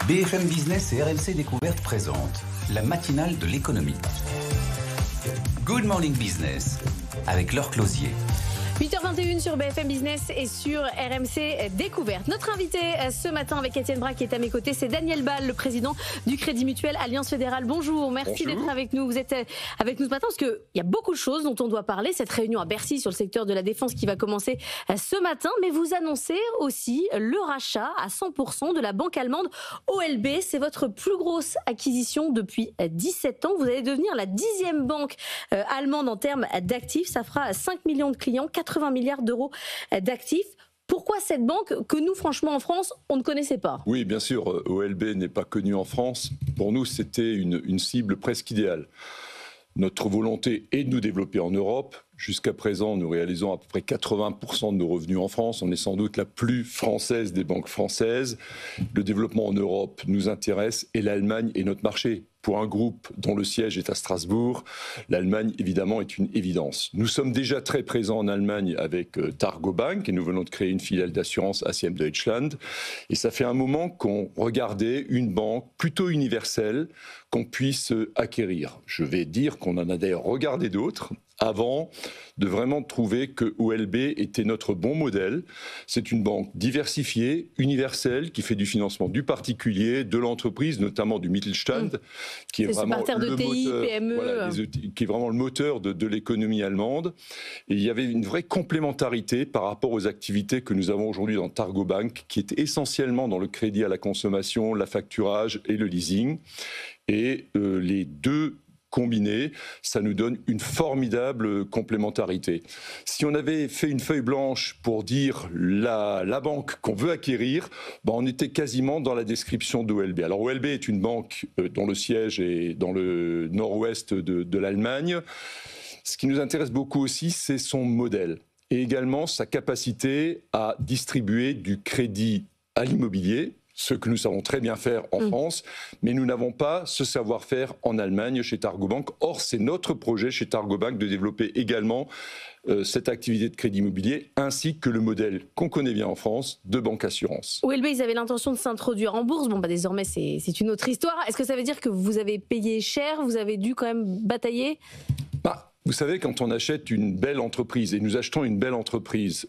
BFM Business et RMC Découverte présentent la matinale de l'économie. Good Morning Business avec Laure Closier. 8h21 sur BFM Business et sur RMC Découverte. Notre invité ce matin avec Étienne Braque qui est à mes côtés, c'est Daniel Bal, le président du Crédit Mutuel Alliance Fédérale. Bonjour, merci d'être avec nous. Vous êtes avec nous ce matin parce qu'il y a beaucoup de choses dont on doit parler. Cette réunion à Bercy sur le secteur de la défense qui va commencer ce matin, mais vous annoncez aussi le rachat à 100% de la banque allemande OLB. C'est votre plus grosse acquisition depuis 17 ans. Vous allez devenir la 10e banque allemande en termes d'actifs. Ça fera 5 millions de clients, 80 milliards d'euros d'actifs. Pourquoi cette banque que nous, franchement, en France, on ne connaissait pas ? Oui, bien sûr, OLB n'est pas connue en France. Pour nous, c'était une cible presque idéale. Notre volonté est de nous développer en Europe. Jusqu'à présent, nous réalisons à peu près 80% de nos revenus en France. On est sans doute la plus française des banques françaises. Le développement en Europe nous intéresse et l'Allemagne est notre marché. Pour un groupe dont le siège est à Strasbourg, l'Allemagne, évidemment, est une évidence. Nous sommes déjà très présents en Allemagne avec Targo Bank et nous venons de créer une filiale d'assurance ACM Deutschland. Et ça fait un moment qu'on regardait une banque plutôt universelle qu'on puisse acquérir. Je vais dire qu'on en a d'ailleurs regardé d'autres avant de vraiment trouver que OLB était notre bon modèle. C'est une banque diversifiée, universelle, qui fait du financement du particulier, de l'entreprise, notamment du Mittelstand, qui est vraiment le TI, moteur, PME. qui est vraiment le moteur de l'économie allemande. Et il y avait une vraie complémentarité par rapport aux activités que nous avons aujourd'hui dans Targo Bank, qui est essentiellement dans le crédit à la consommation, la facturage et le leasing. Et les deux combinés, ça nous donne une formidable complémentarité. Si on avait fait une feuille blanche pour dire la banque qu'on veut acquérir, on était quasiment dans la description d'OLB. Alors OLB est une banque dont le siège est dans le nord-ouest de l'Allemagne. Ce qui nous intéresse beaucoup aussi, c'est son modèle et également sa capacité à distribuer du crédit à l'immobilier, ce que nous savons très bien faire en France, mais nous n'avons pas ce savoir-faire en Allemagne chez Targo Bank. Or, c'est notre projet chez Targo Bank de développer également cette activité de crédit immobilier, ainsi que le modèle qu'on connaît bien en France de banque assurance. OLB, ils avaient l'intention de s'introduire en bourse. Désormais, c'est une autre histoire. Est-ce que ça veut dire que vous avez payé cher ? Vous avez dû quand même batailler ? Vous savez, quand on achète une belle entreprise, et nous achetons une belle entreprise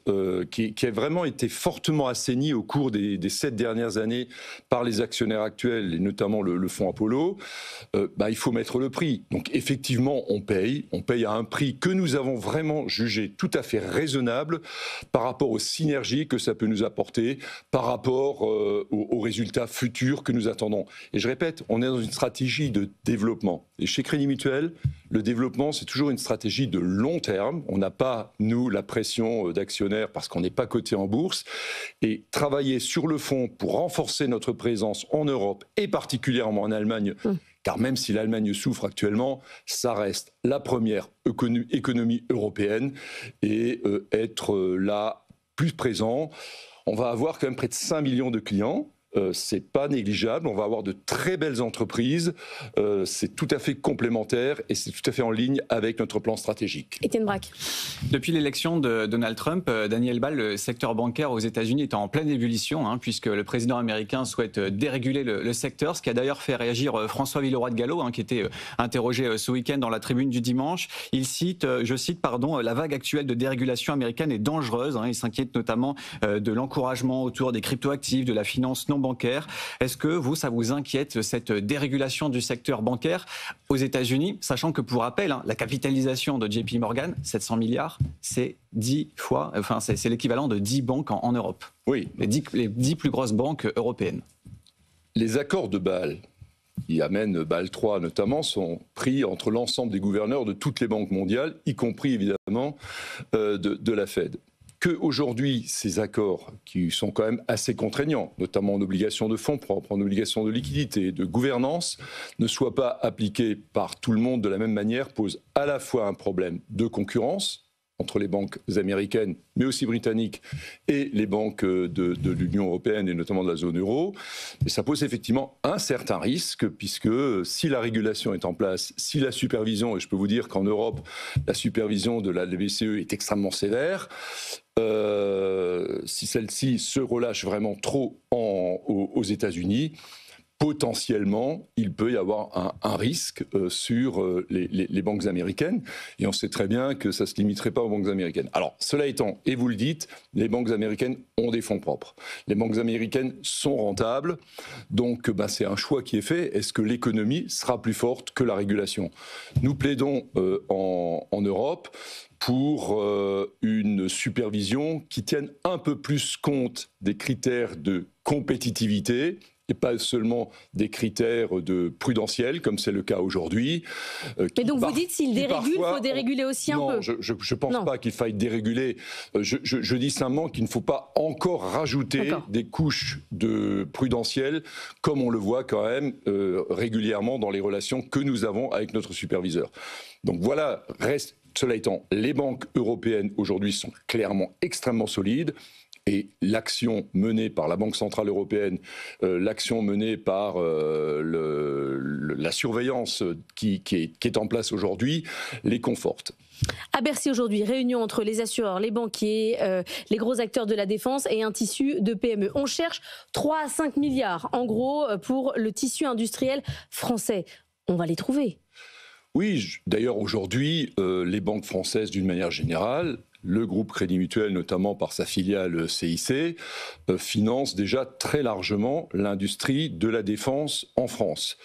qui a vraiment été fortement assainie au cours des 7 dernières années par les actionnaires actuels, et notamment le fonds Apollo, il faut mettre le prix. Donc effectivement, on paye à un prix que nous avons vraiment jugé tout à fait raisonnable par rapport aux synergies que ça peut nous apporter, par rapport aux résultats futurs que nous attendons. Et je répète, on est dans une stratégie de développement. Et chez Crédit Mutuel, le développement, c'est toujours une stratégie de long terme. On n'a pas, nous, la pression d'actionnaires parce qu'on n'est pas coté en bourse. Et travailler sur le fond pour renforcer notre présence en Europe et particulièrement en Allemagne, car même si l'Allemagne souffre actuellement, ça reste la première économie européenne et être là plus présent. On va avoir quand même près de 5 millions de clients. C'est pas négligeable, on va avoir de très belles entreprises, c'est tout à fait complémentaire et c'est tout à fait en ligne avec notre plan stratégique. Étienne Braque. Depuis l'élection de Donald Trump, Daniel Bal, le secteur bancaire aux États-Unis est en pleine ébullition, puisque le président américain souhaite déréguler le secteur, ce qui a d'ailleurs fait réagir François Villeroy de Galhau, qui était interrogé ce week-end dans la tribune du dimanche. Il cite, je cite, la vague actuelle de dérégulation américaine est dangereuse. Il s'inquiète notamment de l'encouragement autour des cryptoactifs, de la finance non bancaire. Est-ce que ça vous inquiète, cette dérégulation du secteur bancaire aux États-Unis, sachant que pour rappel, la capitalisation de JP Morgan, 700 milliards, c'est 10 fois, c'est l'équivalent de 10 banques en Europe. Oui. Les 10 plus grosses banques européennes. Les accords de Bâle, qui amènent Bâle 3 notamment, sont pris entre l'ensemble des gouverneurs de toutes les banques mondiales, y compris évidemment de la Fed. Qu'aujourd'hui, ces accords, qui sont quand même assez contraignants, notamment en obligation de fonds propres, en obligation de liquidité, de gouvernance, ne soient pas appliqués par tout le monde de la même manière, pose à la fois un problème de concurrence entre les banques américaines, mais aussi britanniques, et les banques de l'Union européenne, et notamment de la zone euro. Et ça pose effectivement un certain risque, puisque si la régulation est en place, si la supervision, et je peux vous dire qu'en Europe, la supervision de la BCE est extrêmement sévère, si celle-ci se relâche vraiment trop aux États-Unis, potentiellement, il peut y avoir un risque sur les banques américaines. Et on sait très bien que ça ne se limiterait pas aux banques américaines. Alors, cela étant, et vous le dites, les banques américaines ont des fonds propres. Les banques américaines sont rentables. Donc, c'est un choix qui est fait. Est-ce que l'économie sera plus forte que la régulation ? Nous plaidons en Europe pour une supervision qui tienne un peu plus compte des critères de compétitivité et pas seulement des critères de prudentiels, comme c'est le cas aujourd'hui. Mais donc vous dites, s'il dérégule, il faut déréguler aussi un peu. Non, je ne pense pas qu'il faille déréguler. Je dis simplement qu'il ne faut pas encore rajouter des couches de prudentiels, comme on le voit quand même régulièrement dans les relations que nous avons avec notre superviseur. Donc voilà, cela étant, les banques européennes aujourd'hui sont clairement extrêmement solides. Et l'action menée par la Banque Centrale Européenne, l'action menée par la surveillance qui est en place aujourd'hui, les conforte. À Bercy aujourd'hui, réunion entre les assureurs, les banquiers, les gros acteurs de la défense et un tissu de PME. On cherche 3 à 5 milliards, en gros, pour le tissu industriel français. On va les trouver. Oui, d'ailleurs aujourd'hui, les banques françaises d'une manière générale, le groupe Crédit Mutuel, notamment par sa filiale CIC, finance déjà très largement l'industrie de la défense en France.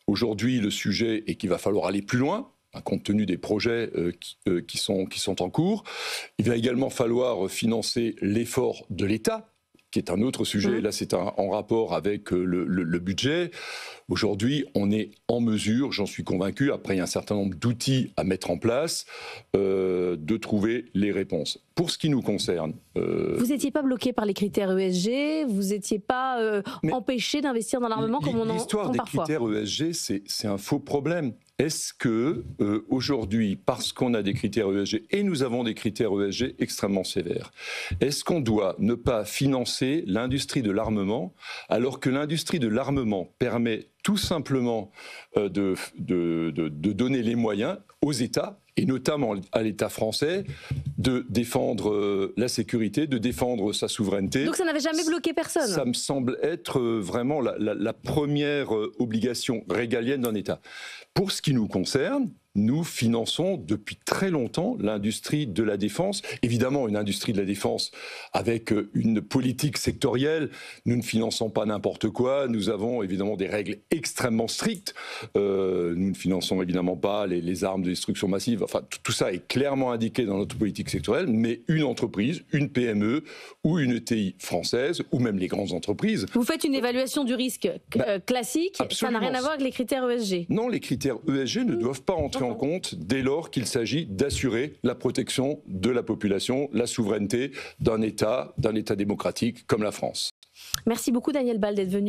Aujourd'hui, le sujet est qu'il va falloir aller plus loin, compte tenu des projets qui sont en cours. Il va également falloir financer l'effort de l'État, qui est un autre sujet. Là, c'est en rapport avec le budget. Aujourd'hui, on est en mesure, j'en suis convaincu, après un certain nombre d'outils à mettre en place, de trouver les réponses. Pour ce qui nous concerne... Vous n'étiez pas bloqué par les critères ESG, vous n'étiez pas empêché d'investir dans l'armement comme on en entend parfois. L'histoire des critères ESG, c'est un faux problème. Est-ce que, aujourd'hui, parce qu'on a des critères ESG, et nous avons des critères ESG extrêmement sévères, est-ce qu'on doit ne pas financer l'industrie de l'armement, alors que l'industrie de l'armement permet tout simplement de donner les moyens aux États, et notamment à l'État français, de défendre la sécurité, de défendre sa souveraineté. Donc ça n'avait jamais bloqué personne. Ça me semble être vraiment la première obligation régalienne d'un État. Pour ce qui nous concerne, nous finançons depuis très longtemps l'industrie de la défense. Évidemment, une industrie de la défense avec une politique sectorielle. Nous ne finançons pas n'importe quoi. Nous avons évidemment des règles extrêmement strictes. Nous ne finançons évidemment pas les armes de destruction massive. Enfin, tout ça est clairement indiqué dans notre politique sectorielle. Mais une entreprise, une PME ou une ETI française, ou même les grandes entreprises... Vous faites une évaluation du risque classique. Absolument. Ça n'a rien à voir avec les critères ESG. Non, les critères ESG ne doivent pas entrer en compte dès lors qu'il s'agit d'assurer la protection de la population, la souveraineté d'un État démocratique comme la France. Merci beaucoup Daniel Bal d'être venu.